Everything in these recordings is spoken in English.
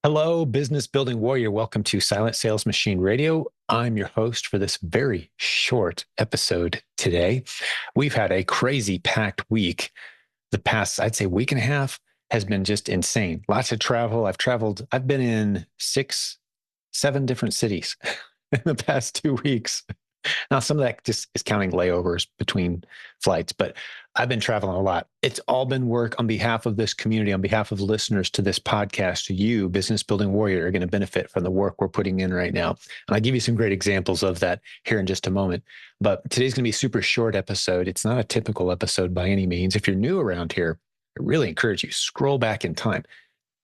Hello, business building warrior. Welcome to Silent Sales Machine Radio. I'm your host for this very short episode today. We've had a crazy packed week. The past, I'd say, week and a half has been just insane. Lots of travel. I've been in 7 different cities in the past 2 weeks. Now, some of that just is counting layovers between flights, but I've been traveling a lot. It's all been work on behalf of this community, on behalf of listeners to this podcast. You, Business Building Warrior, are going to benefit from the work we're putting in right now. And I'll give you some great examples of that here in just a moment. But today's going to be a super short episode. It's not a typical episode by any means. If you're new around here, I really encourage you, scroll back in time.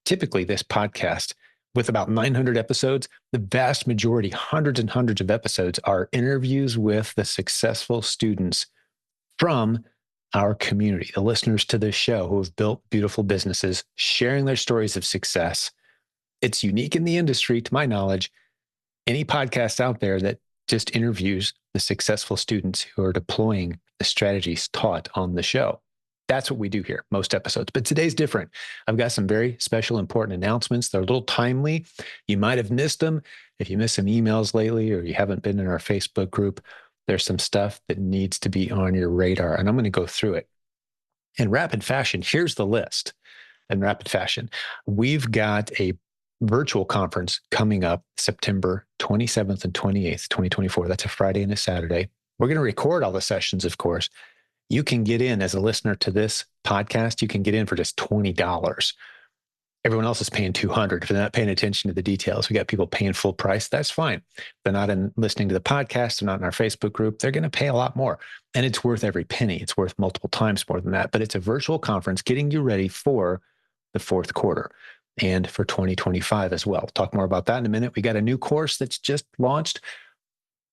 Typically, this podcast, with about 900 episodes, the vast majority, hundreds and hundreds of episodes, are interviews with the successful students from our community, the listeners to this show who have built beautiful businesses, sharing their stories of success. It's unique in the industry, to my knowledge. Any podcast out there that just interviews the successful students who are deploying the strategies taught on the show. That's what we do here, most episodes. But today's different. I've got some very special, important announcements. They're a little timely. You might have missed them. If you missed some emails lately or you haven't been in our Facebook group, there's some stuff that needs to be on your radar. And I'm going to go through it. In rapid fashion, here's the list. In rapid fashion, we've got a virtual conference coming up September 27th and 28th, 2024. That's a Friday and a Saturday. We're going to record all the sessions, of course. You can get in as a listener to this podcast. You can get in for just $20. Everyone else is paying $200 if they're not paying attention to the details. We got people paying full price. That's fine. They're not listening to the podcast. They're not in our Facebook group. They're going to pay a lot more. And it's worth every penny. It's worth multiple times more than that. But it's a virtual conference getting you ready for the fourth quarter and for 2025 as well. We'll talk more about that in a minute. We got a new course that's just launched.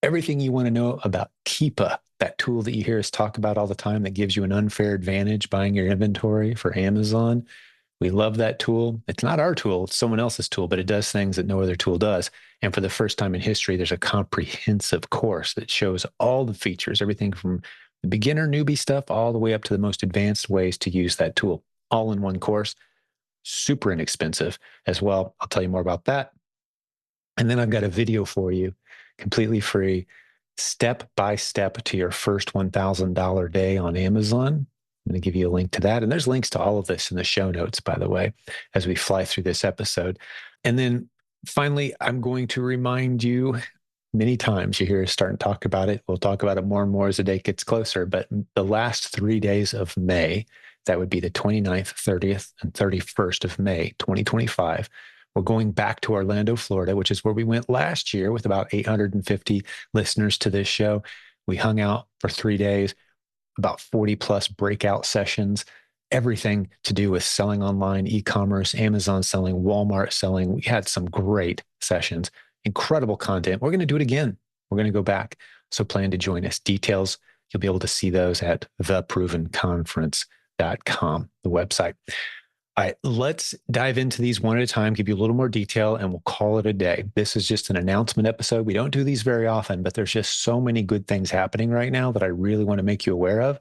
Everything you want to know about Keepa, that tool that you hear us talk about all the time that gives you an unfair advantage buying your inventory for Amazon. We love that tool. It's not our tool, it's someone else's tool, but it does things that no other tool does. And for the first time in history, there's a comprehensive course that shows all the features, everything from the beginner newbie stuff all the way up to the most advanced ways to use that tool, all in one course. Super inexpensive as well. I'll tell you more about that. And then I've got a video for you, completely free, step by step to your first $1,000 day on Amazon. I'm going to give you a link to that. And there's links to all of this in the show notes, by the way, as we fly through this episode. And then finally, I'm going to remind you many times, you hear us start and talk about it. We'll talk about it more and more as the day gets closer. But the last 3 days of May, that would be the 29th, 30th, and 31st of May, 2025, we're going back to Orlando, Florida, which is where we went last year with about 850 listeners to this show. We hung out for 3 days, about 40 plus breakout sessions, everything to do with selling online, e-commerce, Amazon selling, Walmart selling. We had some great sessions, incredible content. We're going to do it again. We're going to go back. So plan to join us. Details, you'll be able to see those at theprovenconference.com, the website. All right, let's dive into these one at a time, give you a little more detail, and we'll call it a day. This is just an announcement episode. We don't do these very often, but there's just so many good things happening right now that I really want to make you aware of.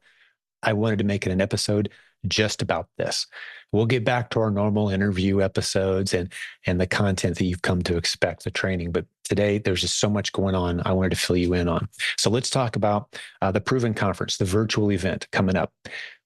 I wanted to make it an episode just about this. We'll get back to our normal interview episodes and the content that you've come to expect, the training. But today, there's just so much going on I wanted to fill you in on. So let's talk about the Proven Conference, the virtual event coming up.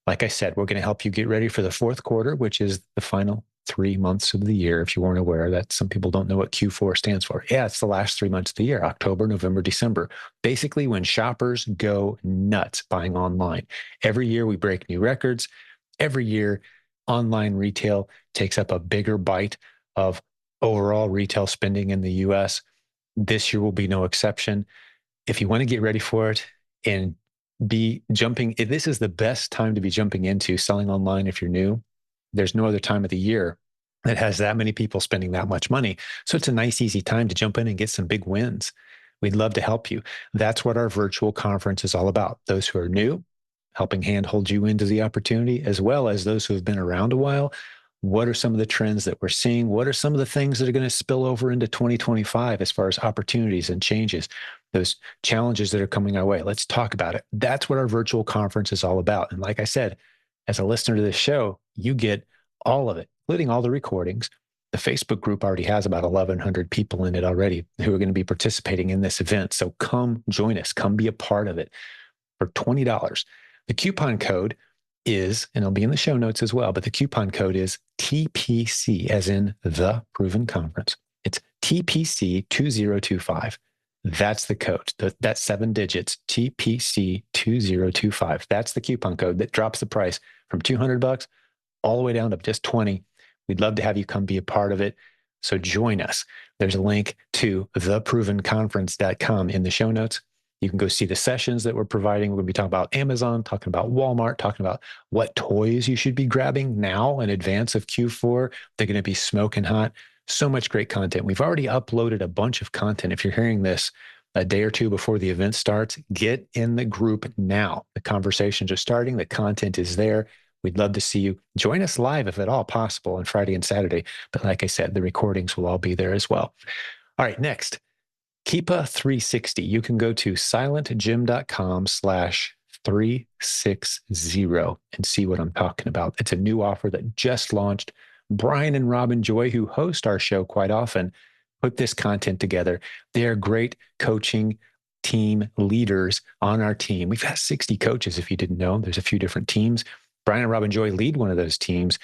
Like I said, we're going to help you get ready for the fourth quarter, which is the final 3 months of the year. If you weren't aware that some people don't know what Q4 stands for. Yeah, it's the last 3 months of the year, October, November, December. Basically, when shoppers go nuts buying online. Every year we break new records. Every year, online retail takes up a bigger bite of overall retail spending in the US. This year will be no exception. If you want to get ready for it and be jumping, this is the best time to be jumping into selling online if you're new. There's no other time of the year that has that many people spending that much money. So it's a nice, easy time to jump in and get some big wins. We'd love to help you. That's what our virtual conference is all about. Those who are new, helping handhold you into the opportunity, as well as those who have been around a while. What are some of the trends that we're seeing? What are some of the things that are going to spill over into 2025 as far as opportunities and changes, those challenges that are coming our way? Let's talk about it. That's what our virtual conference is all about. And like I said, as a listener to this show, you get all of it, including all the recordings, The Facebook group already has about 1,100 people in it already who are going to be participating in this event. So come join us. Come be a part of it for $20. The coupon code is, and it'll be in the show notes as well, but the coupon code is TPC, as in the Proven Conference. It's TPC 2025. That's the code. That's 7 digits, TPC 2025. That's the coupon code that drops the price from $200 all the way down to just 20. We'd love to have you come be a part of it. So join us. There's a link to theprovenconference.com in the show notes. You can go see the sessions that we're providing. We're going to be talking about Amazon, talking about Walmart, talking about what toys you should be grabbing now in advance of Q4. They're going to be smoking hot. So much great content. We've already uploaded a bunch of content. If you're hearing this a day or two before the event starts, get in the group now. The conversations are starting. The content is there. We'd love to see you. Join us live if at all possible on Friday and Saturday. But like I said, the recordings will all be there as well. All right, next, Keepa 360. You can go to silentjim.com/360 and see what I'm talking about. It's a new offer that just launched. Brian and Robin Joy, who host our show quite often, put this content together. They are great coaching team leaders on our team. We've got 60 coaches, if you didn't know. There's a few different teams. Brian and Robin Joy lead one of those teams.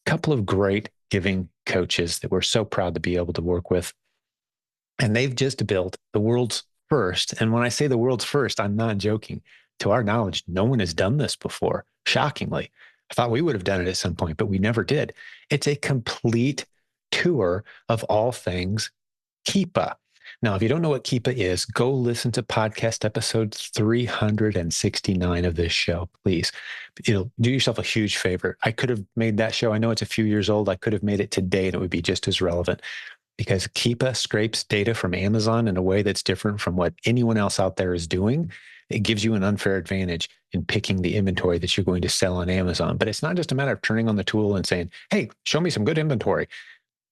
A couple of great giving coaches that we're so proud to be able to work with. And they've just built the world's first. And when I say the world's first, I'm not joking. To our knowledge, no one has done this before, shockingly. I thought we would have done it at some point, but we never did. It's a complete tour of all things Keepa. Now, if you don't know what Keepa is, go listen to podcast episode 369 of this show, please. Do yourself a huge favor. I could have made that show. I know it's a few years old. I could have made it today and it would be just as relevant, because Keepa scrapes data from Amazon in a way that's different from what anyone else out there is doing. It gives you an unfair advantage in picking the inventory that you're going to sell on Amazon. But it's not just a matter of turning on the tool and saying, hey, show me some good inventory.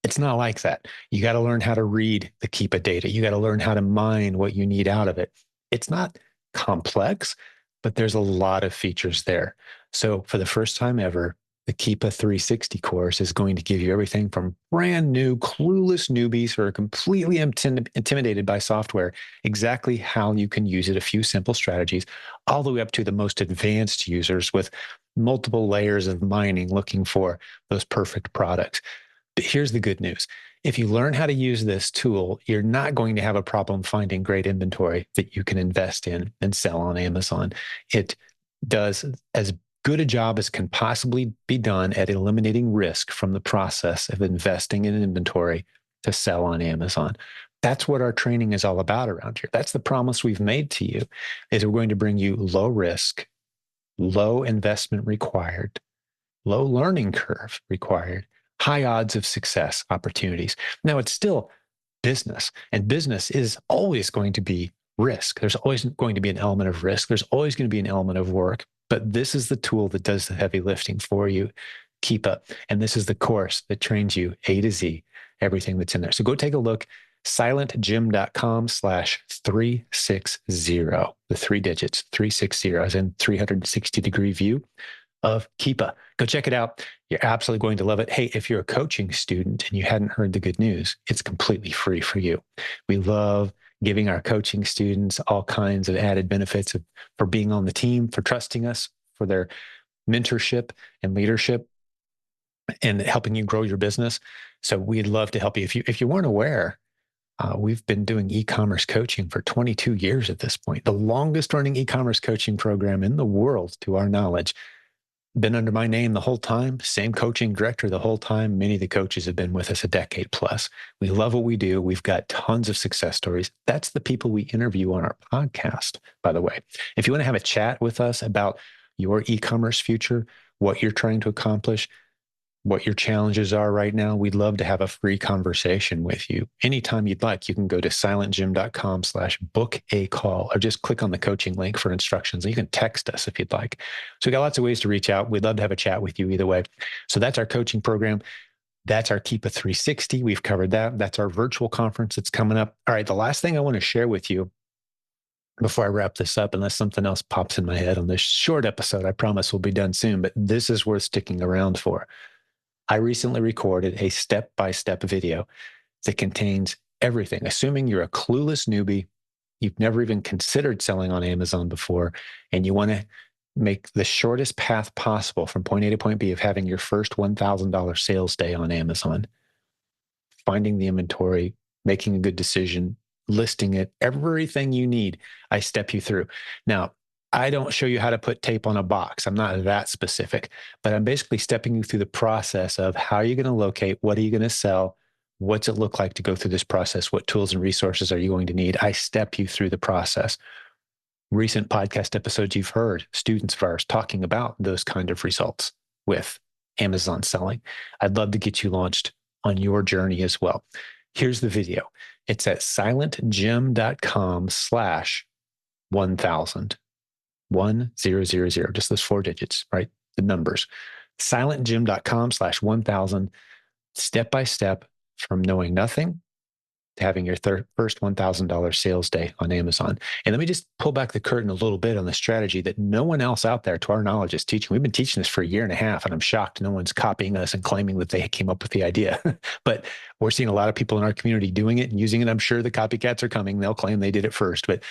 It's not like that. You got to learn how to read the Keepa data. You got to learn how to mine what you need out of it. It's not complex, but there's a lot of features there. So for the first time ever, the Keepa 360 course is going to give you everything from brand new, clueless newbies who are completely intimidated by software, exactly how you can use it, a few simple strategies, all the way up to the most advanced users with multiple layers of mining looking for those perfect products. But here's the good news. If you learn how to use this tool, you're not going to have a problem finding great inventory that you can invest in and sell on Amazon. It does as good a job as can possibly be done at eliminating risk from the process of investing in inventory to sell on Amazon. That's what our training is all about around here. That's the promise we've made to you, is we're going to bring you low risk, low investment required, low learning curve required, high odds of success opportunities. Now, it's still business, and business is always going to be risk. There's always going to be an element of risk. There's always going to be an element of work, but this is the tool that does the heavy lifting for you, Keepa. And this is the course that trains you A to Z, everything that's in there. So go take a look, silentjim.com/360, the 3 digits, 360, as in 360-degree view of Keepa. Go check it out. You're absolutely going to love it. Hey, if you're a coaching student and you hadn't heard the good news, it's completely free for you. We love giving our coaching students all kinds of added benefits for being on the team, for trusting us, for their mentorship and leadership, and helping you grow your business. So we'd love to help you. If you weren't aware, we've been doing e-commerce coaching for 22 years at this point, the longest running e-commerce coaching program in the world, to our knowledge. Been under my name the whole time, same coaching director the whole time. Many of the coaches have been with us a decade plus. We love what we do. We've got tons of success stories. That's the people we interview on our podcast, by the way. If you want to have a chat with us about your e-commerce future, what you're trying to accomplish, what your challenges are right now, we'd love to have a free conversation with you. Anytime you'd like, you can go to silentjim.com/book-a-call, or just click on the coaching link for instructions. You can text us if you'd like. So we got lots of ways to reach out. We'd love to have a chat with you either way. So that's our coaching program. That's our Keepa 360. We've covered that. That's our virtual conference that's coming up. All right, the last thing I want to share with you before I wrap this up, unless something else pops in my head on this short episode, I promise we'll be done soon, but this is worth sticking around for. I recently recorded a step-by-step video that contains everything. Assuming you're a clueless newbie, you've never even considered selling on Amazon before, and you want to make the shortest path possible from point A to point B of having your first $1,000 sales day on Amazon, finding the inventory, making a good decision, listing it, everything you need, I step you through. Now, I don't show you how to put tape on a box. I'm not that specific, but I'm basically stepping you through the process of how you're going to locate, what are you going to sell, what's it look like to go through this process, what tools and resources are you going to need. I step you through the process. Recent podcast episodes you've heard students of ours talking about those kind of results with Amazon selling. I'd love to get you launched on your journey as well. Here's the video. It's at silentjim.com/1000. 1000, just those 4 digits, right? The numbers. silentjim.com/1000, step by step from knowing nothing to having your first $1,000 sales day on Amazon. And let me just pull back the curtain a little bit on the strategy that no one else out there, to our knowledge, is teaching. We've been teaching this for a year and a half, and I'm shocked no one's copying us and claiming that they came up with the idea. But we're seeing a lot of people in our community doing it and using it. I'm sure the copycats are coming. They'll claim they did it first, but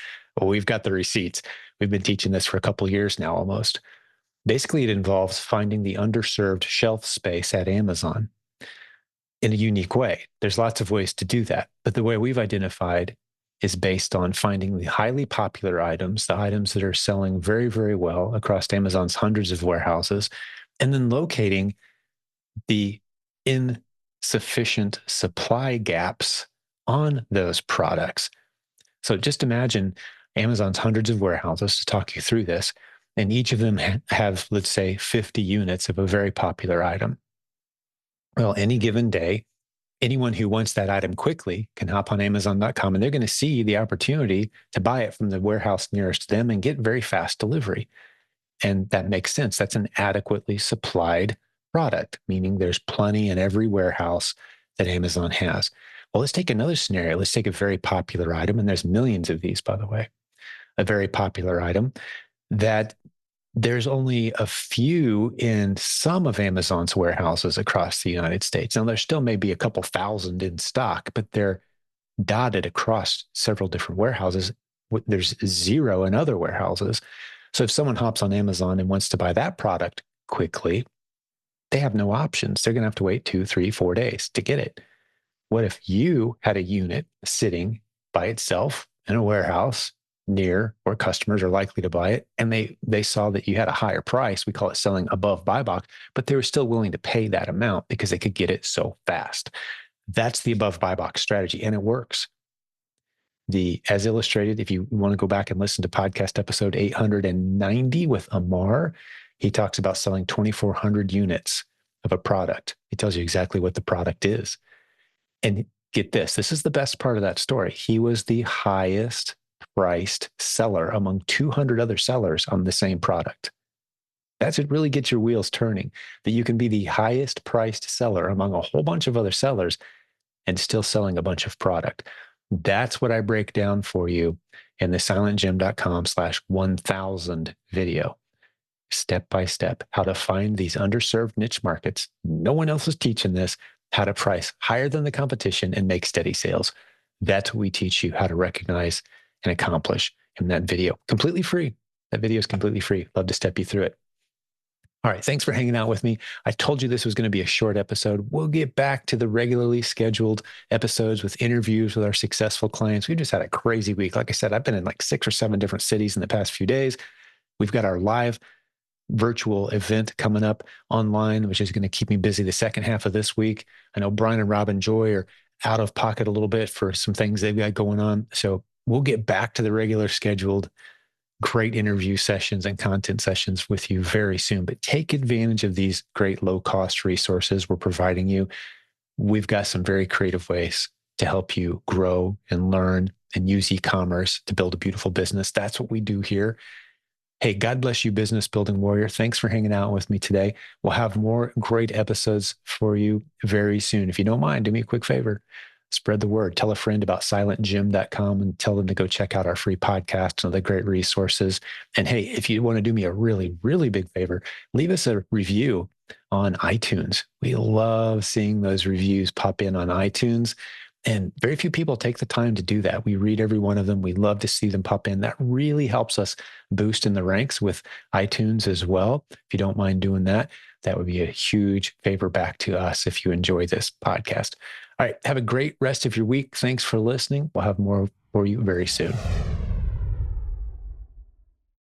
we've got the receipts. We've been teaching this for a couple of years now almost. Basically, it involves finding the underserved shelf space at Amazon in a unique way. There's lots of ways to do that, but the way we've identified is based on finding the highly popular items, the items that are selling very, very well across Amazon's hundreds of warehouses, and then locating the insufficient supply gaps on those products. So just imagine Amazon's hundreds of warehouses, to talk you through this, and each of them have, let's say, 50 units of a very popular item. Well, any given day, anyone who wants that item quickly can hop on Amazon.com, and they're going to see the opportunity to buy it from the warehouse nearest them and get very fast delivery. And that makes sense. That's an adequately supplied product, meaning there's plenty in every warehouse that Amazon has. Well, let's take another scenario. Let's take a very popular item, and there's millions of these, by the way. A very popular item that there's only a few in some of Amazon's warehouses across the United States. Now, there still may be a couple thousand in stock, but they're dotted across several different warehouses. There's zero in other warehouses. So if someone hops on Amazon and wants to buy that product quickly, they have no options. They're going to have to wait 2, 3, 4 days to get it. What if you had a unit sitting by itself in a warehouse near where customers are likely to buy it, and they saw that you had a higher price? We call it selling above buy box, but they were still willing to pay that amount because they could get it so fast. That's the above buy box strategy, and it works. As illustrated, if you want to go back and listen to podcast episode 890 with Amar, he talks about selling 2,400 units of a product. He tells you exactly what the product is. And get this, this is the best part of that story. He was the highest priced seller among 200 other sellers on the same product. That's what really gets your wheels turning, that you can be the highest priced seller among a whole bunch of other sellers and still selling a bunch of product. That's what I break down for you in the silentjim.com/1000 video. Step by step, how to find these underserved niche markets. No one else is teaching this. How to price higher than the competition and make steady sales. That's what we teach you how to recognize and accomplish in that video. Completely free. That video is completely free. Love to step you through it. All right. Thanks for hanging out with me. I told you this was going to be a short episode. We'll get back to the regularly scheduled episodes with interviews with our successful clients. We just had a crazy week. Like I said, I've been in like 6 or 7 different cities in the past few days. We've got our live virtual event coming up online, which is going to keep me busy the second half of this week. I know Brian and Robin Joy are out of pocket a little bit for some things they've got going on. So we'll get back to the regular scheduled great interview sessions and content sessions with you very soon. But take advantage of these great low-cost resources we're providing you. We've got some very creative ways to help you grow and learn and use e-commerce to build a beautiful business. That's what we do here. Hey, God bless you, business building warrior. Thanks for hanging out with me today. We'll have more great episodes for you very soon. If you don't mind, do me a quick favor. Spread the word. Tell a friend about silentjim.com and tell them to go check out our free podcast and other great resources. And hey, if you want to do me a really, really big favor, leave us a review on iTunes. We love seeing those reviews pop in on iTunes. And very few people take the time to do that. We read every one of them. We love to see them pop in. That really helps us boost in the ranks with iTunes as well. If you don't mind doing that, that would be a huge favor back to us if you enjoy this podcast. All right. Have a great rest of your week. Thanks for listening. We'll have more for you very soon.